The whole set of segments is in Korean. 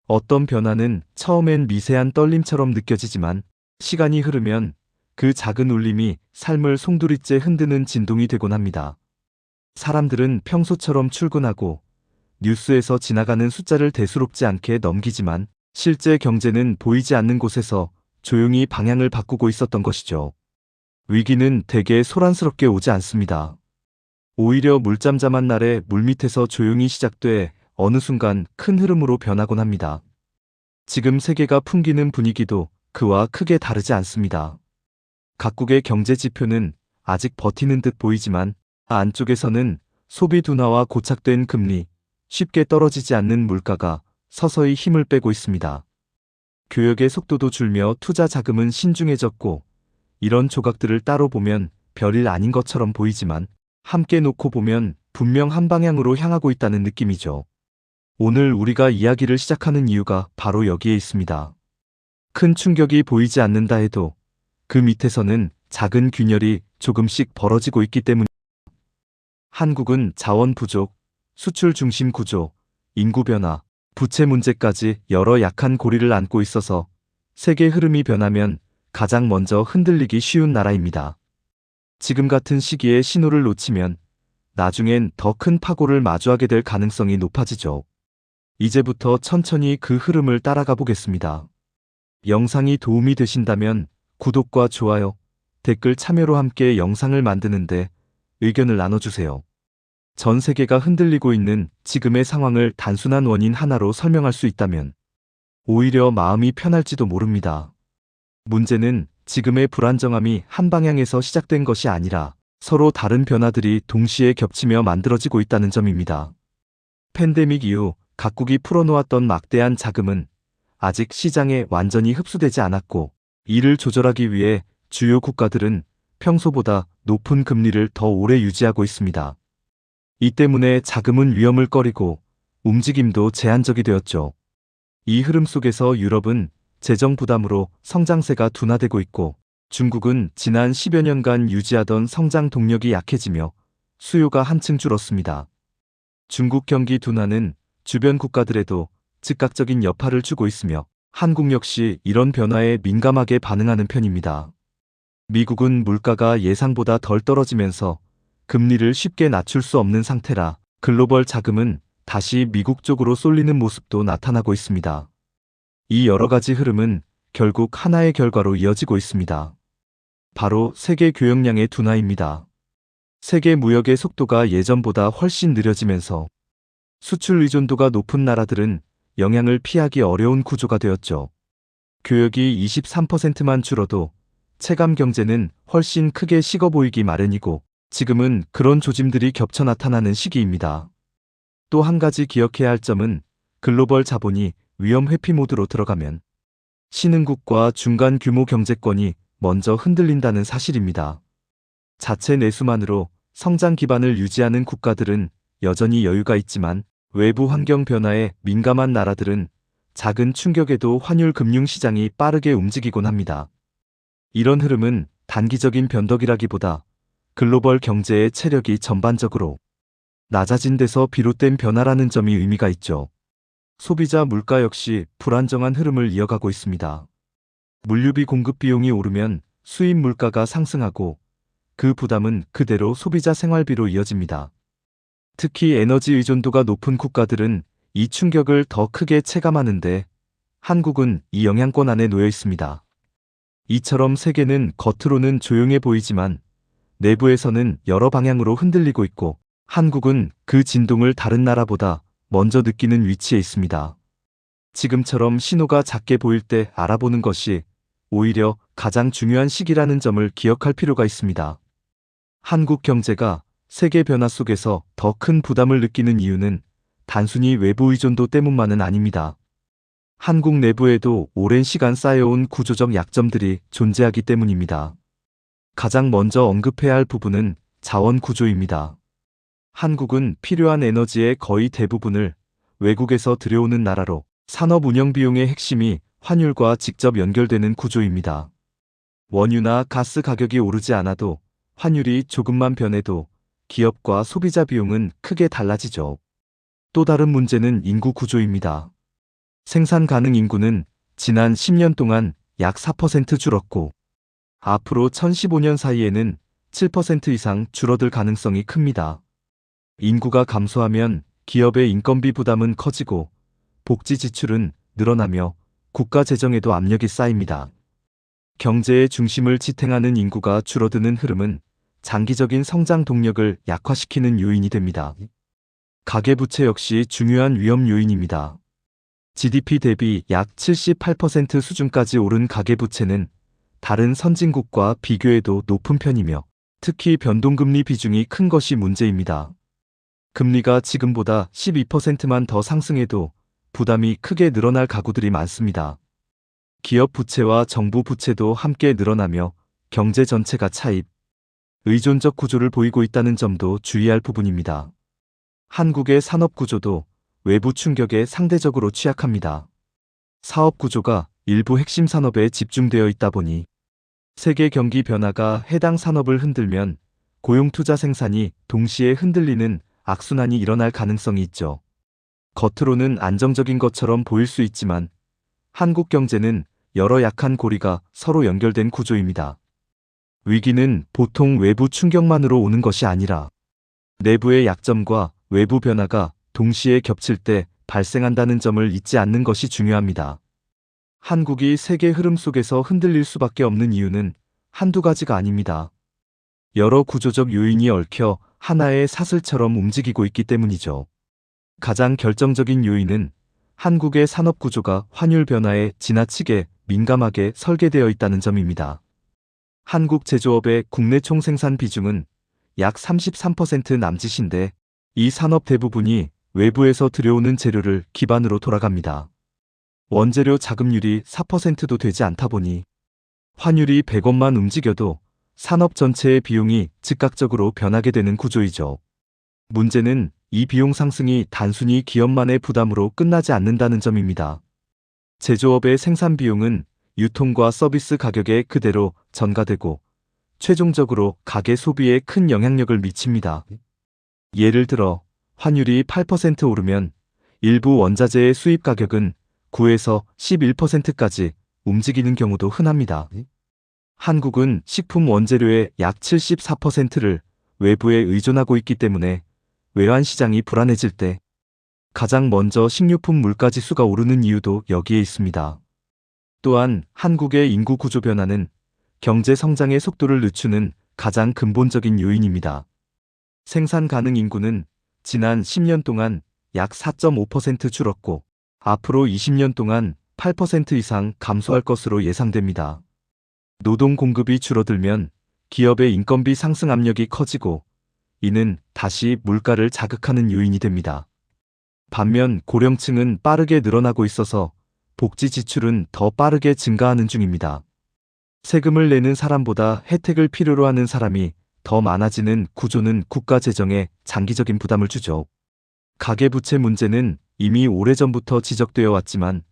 어떤 변화는 처음엔 미세한 떨림처럼 느껴지지만 시간이 흐르면 그 작은 울림이 삶을 송두리째 흔드는 진동이 되곤 합니다. 사람들은 평소처럼 출근하고 뉴스에서 지나가는 숫자를 대수롭지 않게 넘기지만 실제 경제는 보이지 않는 곳에서 조용히 방향을 바꾸고 있었던 것이죠. 위기는 대개 소란스럽게 오지 않습니다. 오히려 물잠잠한 날에 물밑에서 조용히 시작돼 어느 순간 큰 흐름으로 변하곤 합니다. 지금 세계가 풍기는 분위기도 그와 크게 다르지 않습니다. 각국의 경제 지표는 아직 버티는 듯 보이지만 안쪽에서는 소비 둔화와 고착된 금리, 쉽게 떨어지지 않는 물가가 서서히 힘을 빼고 있습니다. 교역의 속도도 줄며 투자 자금은 신중해졌고, 이런 조각들을 따로 보면 별일 아닌 것처럼 보이지만 함께 놓고 보면 분명 한 방향으로 향하고 있다는 느낌이죠. 오늘 우리가 이야기를 시작하는 이유가 바로 여기에 있습니다. 큰 충격이 보이지 않는다 해도 그 밑에서는 작은 균열이 조금씩 벌어지고 있기 때문입니다. 한국은 자원 부족, 수출 중심 구조, 인구 변화, 부채 문제까지 여러 약한 고리를 안고 있어서 세계 흐름이 변하면 가장 먼저 흔들리기 쉬운 나라입니다. 지금 같은 시기에 신호를 놓치면 나중엔 더 큰 파고를 마주하게 될 가능성이 높아지죠. 이제부터 천천히 그 흐름을 따라가 보겠습니다. 영상이 도움이 되신다면 구독과 좋아요, 댓글 참여로 함께 영상을 만드는데 의견을 나눠주세요. 전 세계가 흔들리고 있는 지금의 상황을 단순한 원인 하나로 설명할 수 있다면 오히려 마음이 편할지도 모릅니다. 문제는 지금의 불안정함이 한 방향에서 시작된 것이 아니라 서로 다른 변화들이 동시에 겹치며 만들어지고 있다는 점입니다. 팬데믹 이후 각국이 풀어놓았던 막대한 자금은 아직 시장에 완전히 흡수되지 않았고, 이를 조절하기 위해 주요 국가들은 평소보다 높은 금리를 더 오래 유지하고 있습니다. 이 때문에 자금은 위험을 꺼리고 움직임도 제한적이 되었죠. 이 흐름 속에서 유럽은 재정 부담으로 성장세가 둔화되고 있고, 중국은 지난 10여 년간 유지하던 성장 동력이 약해지며 수요가 한층 줄었습니다. 중국 경기 둔화는 주변 국가들에도 즉각적인 여파를 주고 있으며 한국 역시 이런 변화에 민감하게 반응하는 편입니다. 미국은 물가가 예상보다 덜 떨어지면서 금리를 쉽게 낮출 수 없는 상태라 글로벌 자금은 다시 미국 쪽으로 쏠리는 모습도 나타나고 있습니다. 이 여러 가지 흐름은 결국 하나의 결과로 이어지고 있습니다. 바로 세계 교역량의 둔화입니다. 세계 무역의 속도가 예전보다 훨씬 느려지면서 수출 의존도가 높은 나라들은 영향을 피하기 어려운 구조가 되었죠. 교역이 23%만 줄어도 체감 경제는 훨씬 크게 식어 보이기 마련이고, 지금은 그런 조짐들이 겹쳐 나타나는 시기입니다. 또 한 가지 기억해야 할 점은 글로벌 자본이 위험 회피 모드로 들어가면 신흥국과 중간 규모 경제권이 먼저 흔들린다는 사실입니다. 자체 내수만으로 성장 기반을 유지하는 국가들은 여전히 여유가 있지만 외부 환경 변화에 민감한 나라들은 작은 충격에도 환율 금융 시장이 빠르게 움직이곤 합니다. 이런 흐름은 단기적인 변덕이라기보다 글로벌 경제의 체력이 전반적으로 낮아진 데서 비롯된 변화라는 점이 의미가 있죠. 소비자 물가 역시 불안정한 흐름을 이어가고 있습니다. 물류비 공급 비용이 오르면 수입 물가가 상승하고 그 부담은 그대로 소비자 생활비로 이어집니다. 특히 에너지 의존도가 높은 국가들은 이 충격을 더 크게 체감하는데 한국은 이 영향권 안에 놓여 있습니다. 이처럼 세계는 겉으로는 조용해 보이지만 내부에서는 여러 방향으로 흔들리고 있고, 한국은 그 진동을 다른 나라보다 먼저 느끼는 위치에 있습니다. 지금처럼 신호가 작게 보일 때 알아보는 것이 오히려 가장 중요한 시기라는 점을 기억할 필요가 있습니다. 한국 경제가 세계 변화 속에서 더 큰 부담을 느끼는 이유는 단순히 외부 의존도 때문만은 아닙니다. 한국 내부에도 오랜 시간 쌓여온 구조적 약점들이 존재하기 때문입니다. 가장 먼저 언급해야 할 부분은 자원 구조입니다. 한국은 필요한 에너지의 거의 대부분을 외국에서 들여오는 나라로 산업 운영 비용의 핵심이 환율과 직접 연결되는 구조입니다. 원유나 가스 가격이 오르지 않아도 환율이 조금만 변해도 기업과 소비자 비용은 크게 달라지죠. 또 다른 문제는 인구 구조입니다. 생산 가능 인구는 지난 10년 동안 약 4% 줄었고 앞으로 2015년 사이에는 7% 이상 줄어들 가능성이 큽니다. 인구가 감소하면 기업의 인건비 부담은 커지고 복지 지출은 늘어나며 국가 재정에도 압력이 쌓입니다. 경제의 중심을 지탱하는 인구가 줄어드는 흐름은 장기적인 성장 동력을 약화시키는 요인이 됩니다. 가계부채 역시 중요한 위험 요인입니다. GDP 대비 약 78% 수준까지 오른 가계부채는 다른 선진국과 비교해도 높은 편이며 특히 변동금리 비중이 큰 것이 문제입니다. 금리가 지금보다 12%만 더 상승해도 부담이 크게 늘어날 가구들이 많습니다. 기업 부채와 정부 부채도 함께 늘어나며 경제 전체가 차입, 의존적 구조를 보이고 있다는 점도 주의할 부분입니다. 한국의 산업 구조도 외부 충격에 상대적으로 취약합니다. 사업 구조가 일부 핵심 산업에 집중되어 있다 보니 세계 경기 변화가 해당 산업을 흔들면 고용 투자 생산이 동시에 흔들리는 악순환이 일어날 가능성이 있죠. 겉으로는 안정적인 것처럼 보일 수 있지만 한국 경제는 여러 약한 고리가 서로 연결된 구조입니다. 위기는 보통 외부 충격만으로 오는 것이 아니라 내부의 약점과 외부 변화가 동시에 겹칠 때 발생한다는 점을 잊지 않는 것이 중요합니다. 한국이 세계 흐름 속에서 흔들릴 수밖에 없는 이유는 한두 가지가 아닙니다. 여러 구조적 요인이 얽혀 하나의 사슬처럼 움직이고 있기 때문이죠. 가장 결정적인 요인은 한국의 산업 구조가 환율 변화에 지나치게 민감하게 설계되어 있다는 점입니다. 한국 제조업의 국내 총생산 비중은 약 33% 남짓인데 이 산업 대부분이 외부에서 들여오는 재료를 기반으로 돌아갑니다. 원재료 자급률이 4%도 되지 않다 보니 환율이 100원만 움직여도 산업 전체의 비용이 즉각적으로 변하게 되는 구조이죠. 문제는 이 비용 상승이 단순히 기업만의 부담으로 끝나지 않는다는 점입니다. 제조업의 생산 비용은 유통과 서비스 가격에 그대로 전가되고 최종적으로 가계 소비에 큰 영향력을 미칩니다. 예를 들어 환율이 8% 오르면 일부 원자재의 수입 가격은 9에서 11%까지 움직이는 경우도 흔합니다. 한국은 식품 원재료의 약 74%를 외부에 의존하고 있기 때문에 외환 시장이 불안해질 때 가장 먼저 식료품 물가지수가 오르는 이유도 여기에 있습니다. 또한 한국의 인구 구조 변화는 경제 성장의 속도를 늦추는 가장 근본적인 요인입니다. 생산 가능 인구는 지난 10년 동안 약 4.5% 줄었고 앞으로 20년 동안 8% 이상 감소할 것으로 예상됩니다. 노동 공급이 줄어들면 기업의 인건비 상승 압력이 커지고 이는 다시 물가를 자극하는 요인이 됩니다. 반면 고령층은 빠르게 늘어나고 있어서 복지 지출은 더 빠르게 증가하는 중입니다. 세금을 내는 사람보다 혜택을 필요로 하는 사람이 더 많아지는 구조는 국가 재정에 장기적인 부담을 주죠. 가계부채 문제는 이미 오래전부터 지적되어 왔지만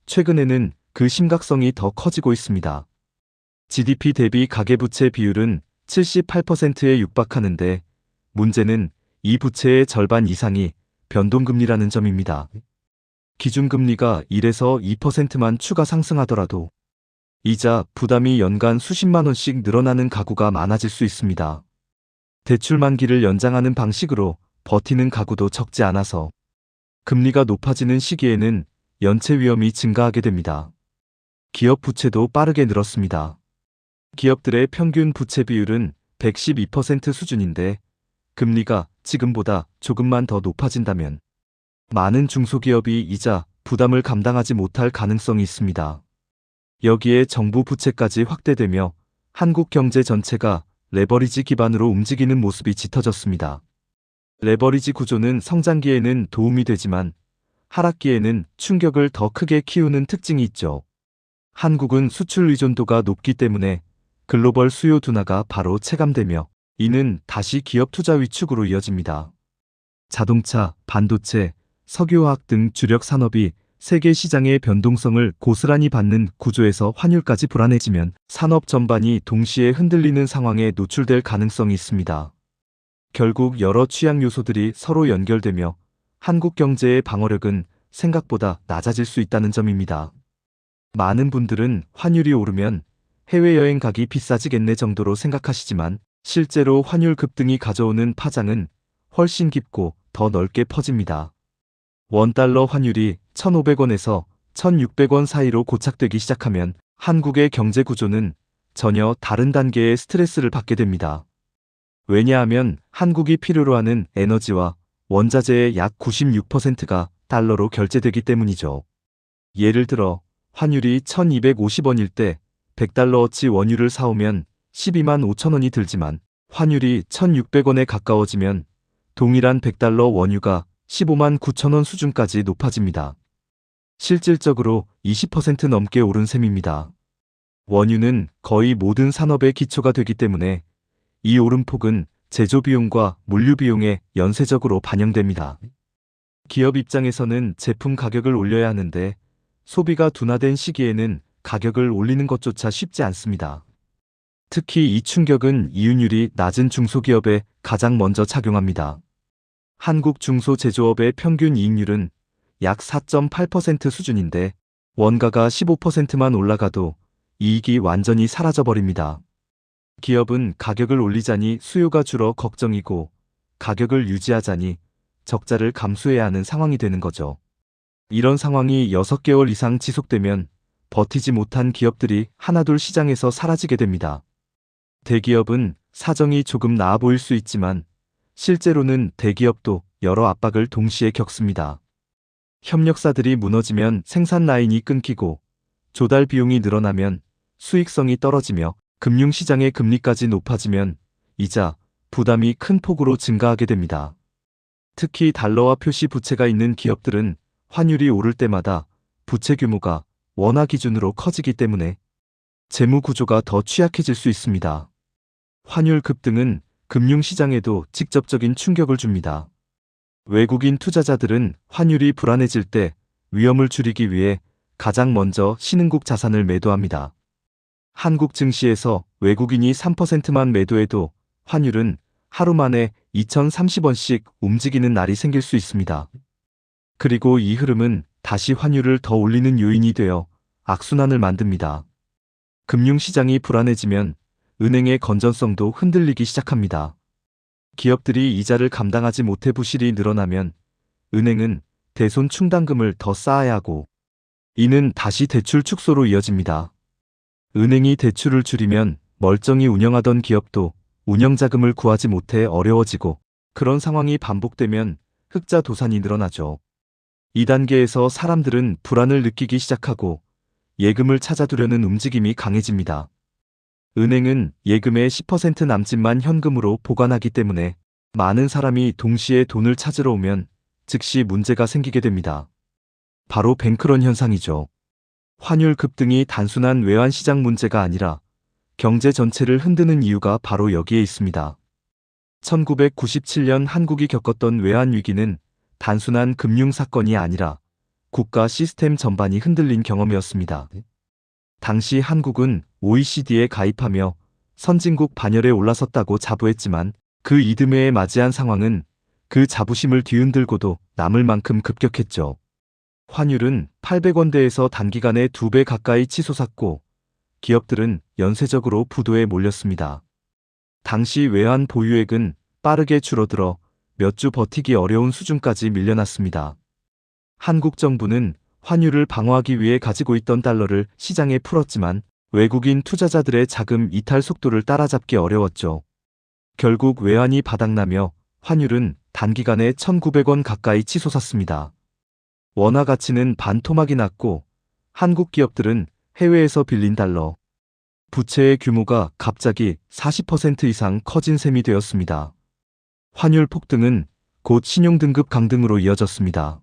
최근에는 그 심각성이 더 커지고 있습니다. GDP 대비 가계부채 비율은 78%에 육박하는데 문제는 이 부채의 절반 이상이 변동금리라는 점입니다. 기준금리가 1에서 2%만 추가 상승하더라도 이자 부담이 연간 수십만 원씩 늘어나는 가구가 많아질 수 있습니다. 대출 만기를 연장하는 방식으로 버티는 가구도 적지 않아서 금리가 높아지는 시기에는 연체 위험이 증가하게 됩니다. 기업 부채도 빠르게 늘었습니다. 기업들의 평균 부채 비율은 112% 수준인데 금리가 지금보다 조금만 더 높아진다면 많은 중소기업이 이자 부담을 감당하지 못할 가능성이 있습니다. 여기에 정부 부채까지 확대되며 한국 경제 전체가 레버리지 기반으로 움직이는 모습이 짙어졌습니다. 레버리지 구조는 성장기에는 도움이 되지만 하락기에는 충격을 더 크게 키우는 특징이 있죠. 한국은 수출 의존도가 높기 때문에 글로벌 수요 둔화가 바로 체감되며 이는 다시 기업 투자 위축으로 이어집니다. 자동차, 반도체, 석유화학 등 주력 산업이 세계 시장의 변동성을 고스란히 받는 구조에서 환율까지 불안해지면 산업 전반이 동시에 흔들리는 상황에 노출될 가능성이 있습니다. 결국 여러 취약 요소들이 서로 연결되며 한국 경제의 방어력은 생각보다 낮아질 수 있다는 점입니다. 많은 분들은 환율이 오르면 해외여행 가기 비싸지겠네 정도로 생각하시지만 실제로 환율 급등이 가져오는 파장은 훨씬 깊고 더 넓게 퍼집니다. 원달러 환율이 1,500원에서 1,600원 사이로 고착되기 시작하면 한국의 경제 구조는 전혀 다른 단계의 스트레스를 받게 됩니다. 왜냐하면 한국이 필요로 하는 에너지와 원자재의 약 96%가 달러로 결제되기 때문이죠. 예를 들어 환율이 1,250원일 때 100달러어치 원유를 사오면 12만 5천 원이 들지만 환율이 1,600원에 가까워지면 동일한 100달러 원유가 15만 9천 원 수준까지 높아집니다. 실질적으로 20% 넘게 오른 셈입니다. 원유는 거의 모든 산업의 기초가 되기 때문에 이 오름폭은 제조비용과 물류비용에 연쇄적으로 반영됩니다. 기업 입장에서는 제품 가격을 올려야 하는데 소비가 둔화된 시기에는 가격을 올리는 것조차 쉽지 않습니다. 특히 이 충격은 이윤율이 낮은 중소기업에 가장 먼저 작용합니다. 한국 중소제조업의 평균 이익률은 약 4.8% 수준인데 원가가 15%만 올라가도 이익이 완전히 사라져버립니다. 기업은 가격을 올리자니 수요가 줄어 걱정이고 가격을 유지하자니 적자를 감수해야 하는 상황이 되는 거죠. 이런 상황이 6개월 이상 지속되면 버티지 못한 기업들이 하나둘 시장에서 사라지게 됩니다. 대기업은 사정이 조금 나아 보일 수 있지만 실제로는 대기업도 여러 압박을 동시에 겪습니다. 협력사들이 무너지면 생산 라인이 끊기고 조달 비용이 늘어나면 수익성이 떨어지며 금융시장의 금리까지 높아지면 이자, 부담이 큰 폭으로 증가하게 됩니다. 특히 달러화 표시 부채가 있는 기업들은 환율이 오를 때마다 부채 규모가 원화 기준으로 커지기 때문에 재무 구조가 더 취약해질 수 있습니다. 환율 급등은 금융시장에도 직접적인 충격을 줍니다. 외국인 투자자들은 환율이 불안해질 때 위험을 줄이기 위해 가장 먼저 신흥국 자산을 매도합니다. 한국 증시에서 외국인이 3%만 매도해도 환율은 하루 만에 2,030원씩 움직이는 날이 생길 수 있습니다. 그리고 이 흐름은 다시 환율을 더 올리는 요인이 되어 악순환을 만듭니다. 금융시장이 불안해지면 은행의 건전성도 흔들리기 시작합니다. 기업들이 이자를 감당하지 못해 부실이 늘어나면 은행은 대손 충당금을 더 쌓아야 하고 이는 다시 대출 축소로 이어집니다. 은행이 대출을 줄이면 멀쩡히 운영하던 기업도 운영자금을 구하지 못해 어려워지고 그런 상황이 반복되면 흑자 도산이 늘어나죠. 이 단계에서 사람들은 불안을 느끼기 시작하고 예금을 찾아두려는 움직임이 강해집니다. 은행은 예금의 10% 남짓만 현금으로 보관하기 때문에 많은 사람이 동시에 돈을 찾으러 오면 즉시 문제가 생기게 됩니다. 바로 뱅크런 현상이죠. 환율 급등이 단순한 외환시장 문제가 아니라 경제 전체를 흔드는 이유가 바로 여기에 있습니다. 1997년 한국이 겪었던 외환위기는 단순한 금융사건이 아니라 국가 시스템 전반이 흔들린 경험이었습니다. 당시 한국은 OECD에 가입하며 선진국 반열에 올라섰다고 자부했지만 그 이듬해에 맞이한 상황은 그 자부심을 뒤흔들고도 남을 만큼 급격했죠. 환율은 800원대에서 단기간에 2배 가까이 치솟았고 기업들은 연쇄적으로 부도에 몰렸습니다. 당시 외환 보유액은 빠르게 줄어들어 몇 주 버티기 어려운 수준까지 밀려났습니다. 한국 정부는 환율을 방어하기 위해 가지고 있던 달러를 시장에 풀었지만 외국인 투자자들의 자금 이탈 속도를 따라잡기 어려웠죠. 결국 외환이 바닥나며 환율은 단기간에 1,900원 가까이 치솟았습니다. 원화 가치는 반토막이 났고 한국 기업들은 해외에서 빌린 달러, 부채의 규모가 갑자기 40% 이상 커진 셈이 되었습니다. 환율 폭등은 곧 신용등급 강등으로 이어졌습니다.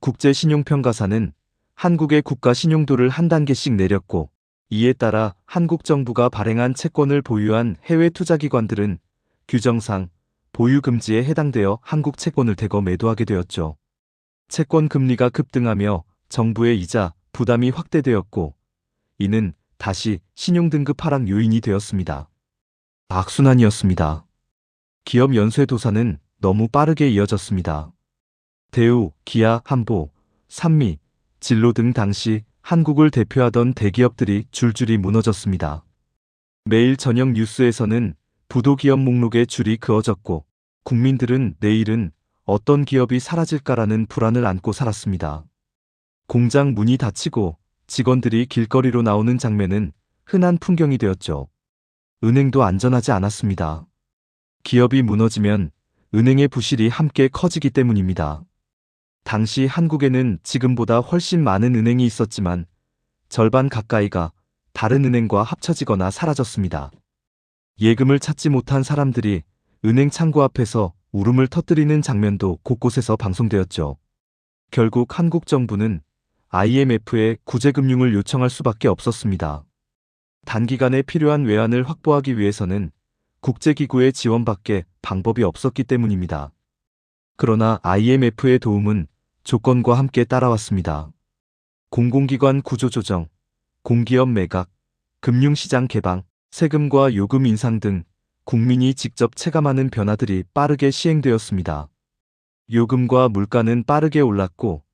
국제신용평가사는 한국의 국가 신용도를 한 단계씩 내렸고 이에 따라 한국 정부가 발행한 채권을 보유한 해외 투자기관들은 규정상 보유 금지에 해당되어 한국 채권을 대거 매도하게 되었죠. 채권 금리가 급등하며 정부의 이자 부담이 확대되었고 이는 다시 신용등급 하락 요인이 되었습니다. 악순환이었습니다. 기업 연쇄 도산은 너무 빠르게 이어졌습니다. 대우, 기아, 한보, 산미, 진로 등 당시 한국을 대표하던 대기업들이 줄줄이 무너졌습니다. 매일 저녁 뉴스에서는 부도기업 목록에 줄이 그어졌고 국민들은 내일은 어떤 기업이 사라질까라는 불안을 안고 살았습니다. 공장 문이 닫히고 직원들이 길거리로 나오는 장면은 흔한 풍경이 되었죠. 은행도 안전하지 않았습니다. 기업이 무너지면 은행의 부실이 함께 커지기 때문입니다. 당시 한국에는 지금보다 훨씬 많은 은행이 있었지만 절반 가까이가 다른 은행과 합쳐지거나 사라졌습니다. 예금을 찾지 못한 사람들이 은행 창구 앞에서 울음을 터뜨리는 장면도 곳곳에서 방송되었죠. 결국 한국 정부는 IMF에 구제금융을 요청할 수밖에 없었습니다. 단기간에 필요한 외환을 확보하기 위해서는 국제기구의 지원밖에 방법이 없었기 때문입니다. 그러나 IMF의 도움은 조건과 함께 따라왔습니다. 공공기관 구조조정, 공기업 매각, 금융시장 개방, 세금과 요금 인상 등 국민이 직접 체감하는 변화들이 빠르게 시행되었습니다. 요금과 물가는 빠르게 올랐고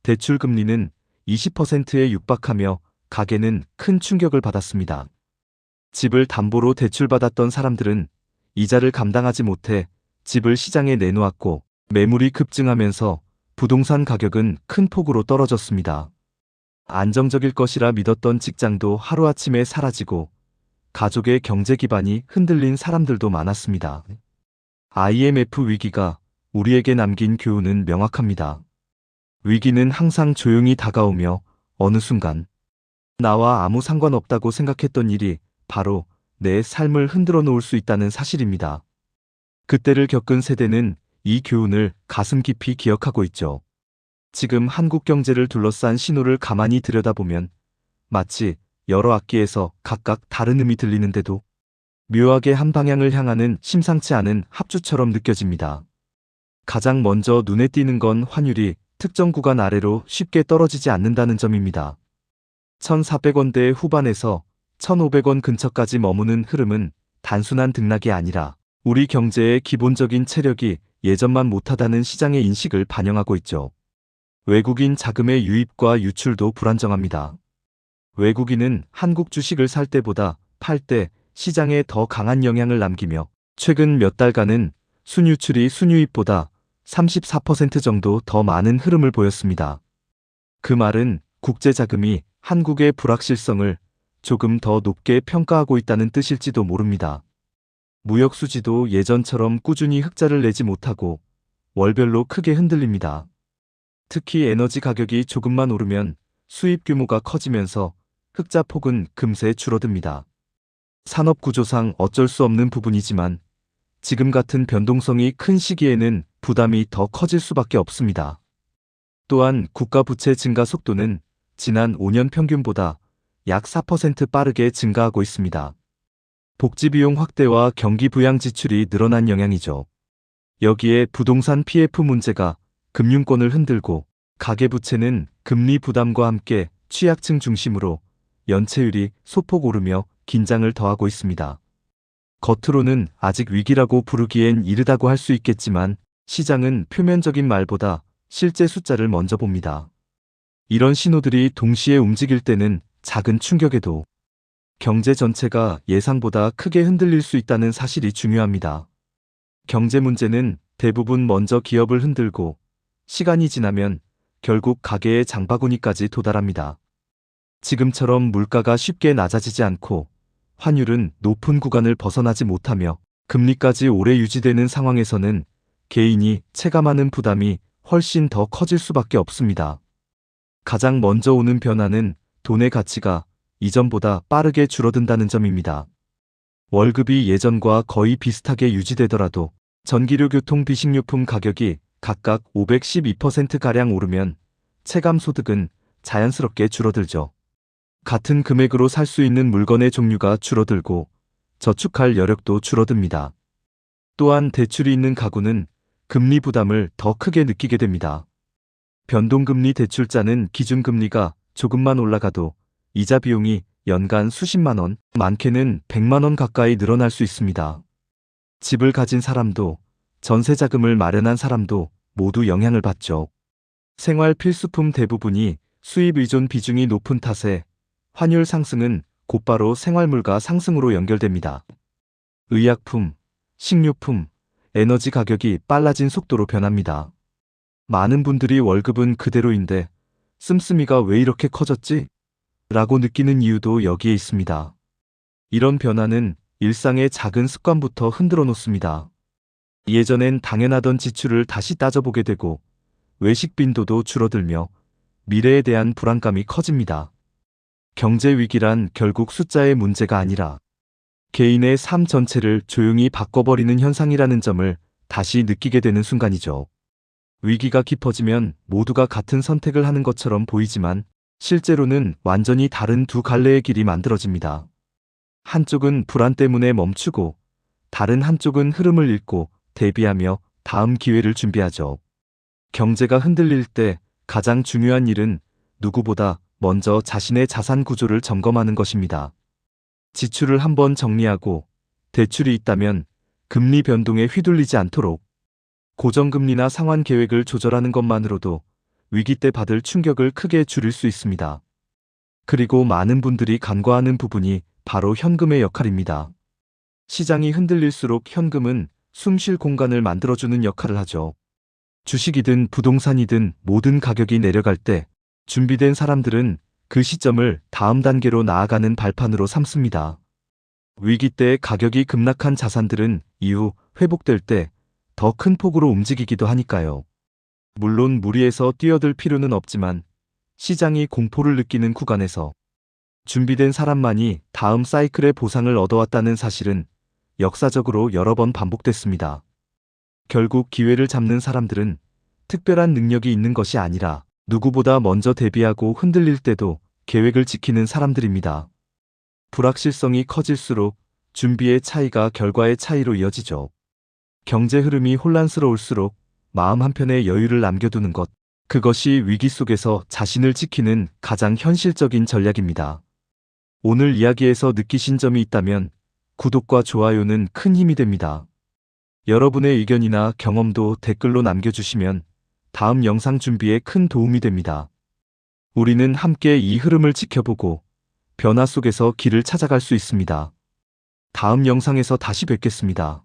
대출 금리는 20%에 육박하며 가계는 큰 충격을 받았습니다. 집을 담보로 대출받았던 사람들은 이자를 감당하지 못해 집을 시장에 내놓았고 매물이 급증하면서 부동산 가격은 큰 폭으로 떨어졌습니다. 안정적일 것이라 믿었던 직장도 하루아침에 사라지고 가족의 경제 기반이 흔들린 사람들도 많았습니다. IMF 위기가 우리에게 남긴 교훈은 명확합니다. 위기는 항상 조용히 다가오며 어느 순간 나와 아무 상관없다고 생각했던 일이 바로 내 삶을 흔들어 놓을 수 있다는 사실입니다. 그때를 겪은 세대는 이 교훈을 가슴 깊이 기억하고 있죠. 지금 한국 경제를 둘러싼 신호를 가만히 들여다보면 마치 여러 악기에서 각각 다른 음이 들리는데도 묘하게 한 방향을 향하는 심상치 않은 합주처럼 느껴집니다. 가장 먼저 눈에 띄는 건 환율이 특정 구간 아래로 쉽게 떨어지지 않는다는 점입니다. 1,400원대 후반에서 1,500원 근처까지 머무는 흐름은 단순한 등락이 아니라 우리 경제의 기본적인 체력이 예전만 못하다는 시장의 인식을 반영하고 있죠. 외국인 자금의 유입과 유출도 불안정합니다. 외국인은 한국 주식을 살 때보다 팔 때 시장에 더 강한 영향을 남기며 최근 몇 달간은 순유출이 순유입보다 34% 정도 더 많은 흐름을 보였습니다. 그 말은 국제자금이 한국의 불확실성을 조금 더 높게 평가하고 있다는 뜻일지도 모릅니다. 무역 수지도 예전처럼 꾸준히 흑자를 내지 못하고 월별로 크게 흔들립니다. 특히 에너지 가격이 조금만 오르면 수입 규모가 커지면서 흑자 폭은 금세 줄어듭니다. 산업 구조상 어쩔 수 없는 부분이지만 지금 같은 변동성이 큰 시기에는 부담이 더 커질 수밖에 없습니다. 또한 국가 부채 증가 속도는 지난 5년 평균보다 약 4% 빠르게 증가하고 있습니다. 복지비용 확대와 경기 부양 지출이 늘어난 영향이죠. 여기에 부동산 PF 문제가 금융권을 흔들고 가계부채는 금리 부담과 함께 취약층 중심으로 연체율이 소폭 오르며 긴장을 더하고 있습니다. 겉으로는 아직 위기라고 부르기엔 이르다고 할 수 있겠지만 시장은 표면적인 말보다 실제 숫자를 먼저 봅니다. 이런 신호들이 동시에 움직일 때는 작은 충격에도 경제 전체가 예상보다 크게 흔들릴 수 있다는 사실이 중요합니다. 경제 문제는 대부분 먼저 기업을 흔들고 시간이 지나면 결국 가계의 장바구니까지 도달합니다. 지금처럼 물가가 쉽게 낮아지지 않고 환율은 높은 구간을 벗어나지 못하며 금리까지 오래 유지되는 상황에서는 개인이 체감하는 부담이 훨씬 더 커질 수밖에 없습니다. 가장 먼저 오는 변화는 돈의 가치가 이전보다 빠르게 줄어든다는 점입니다. 월급이 예전과 거의 비슷하게 유지되더라도 전기료, 교통, 비식료품 가격이 각각 512%가량 오르면 체감 소득은 자연스럽게 줄어들죠. 같은 금액으로 살 수 있는 물건의 종류가 줄어들고 저축할 여력도 줄어듭니다. 또한 대출이 있는 가구는 금리 부담을 더 크게 느끼게 됩니다. 변동금리 대출자는 기준금리가 조금만 올라가도 이자 비용이 연간 수십만 원, 많게는 100만 원 가까이 늘어날 수 있습니다. 집을 가진 사람도 전세 자금을 마련한 사람도 모두 영향을 받죠. 생활 필수품 대부분이 수입 의존 비중이 높은 탓에 환율 상승은 곧바로 생활물가 상승으로 연결됩니다. 의약품, 식료품, 에너지 가격이 빨라진 속도로 변합니다. 많은 분들이 월급은 그대로인데 씀씀이가 왜 이렇게 커졌지? 라고 느끼는 이유도 여기에 있습니다. 이런 변화는 일상의 작은 습관부터 흔들어 놓습니다. 예전엔 당연하던 지출을 다시 따져보게 되고 외식 빈도도 줄어들며 미래에 대한 불안감이 커집니다. 경제 위기란 결국 숫자의 문제가 아니라 개인의 삶 전체를 조용히 바꿔버리는 현상이라는 점을 다시 느끼게 되는 순간이죠. 위기가 깊어지면 모두가 같은 선택을 하는 것처럼 보이지만 실제로는 완전히 다른 두 갈래의 길이 만들어집니다. 한쪽은 불안 때문에 멈추고 다른 한쪽은 흐름을 읽고 대비하며 다음 기회를 준비하죠. 경제가 흔들릴 때 가장 중요한 일은 누구보다 먼저 자신의 자산 구조를 점검하는 것입니다. 지출을 한번 정리하고 대출이 있다면 금리 변동에 휘둘리지 않도록 고정금리나 상환 계획을 조절하는 것만으로도 위기 때 받을 충격을 크게 줄일 수 있습니다. 그리고 많은 분들이 간과하는 부분이 바로 현금의 역할입니다. 시장이 흔들릴수록 현금은 숨 쉴 공간을 만들어주는 역할을 하죠. 주식이든 부동산이든 모든 가격이 내려갈 때 준비된 사람들은 그 시점을 다음 단계로 나아가는 발판으로 삼습니다. 위기 때 가격이 급락한 자산들은 이후 회복될 때 더 큰 폭으로 움직이기도 하니까요. 물론 무리해서 뛰어들 필요는 없지만 시장이 공포를 느끼는 구간에서 준비된 사람만이 다음 사이클의 보상을 얻어왔다는 사실은 역사적으로 여러 번 반복됐습니다. 결국 기회를 잡는 사람들은 특별한 능력이 있는 것이 아니라 누구보다 먼저 대비하고 흔들릴 때도 계획을 지키는 사람들입니다. 불확실성이 커질수록 준비의 차이가 결과의 차이로 이어지죠. 경제 흐름이 혼란스러울수록 마음 한편에 여유를 남겨두는 것, 그것이 위기 속에서 자신을 지키는 가장 현실적인 전략입니다. 오늘 이야기에서 느끼신 점이 있다면 구독과 좋아요는 큰 힘이 됩니다. 여러분의 의견이나 경험도 댓글로 남겨주시면 다음 영상 준비에 큰 도움이 됩니다. 우리는 함께 이 흐름을 지켜보고 변화 속에서 길을 찾아갈 수 있습니다. 다음 영상에서 다시 뵙겠습니다.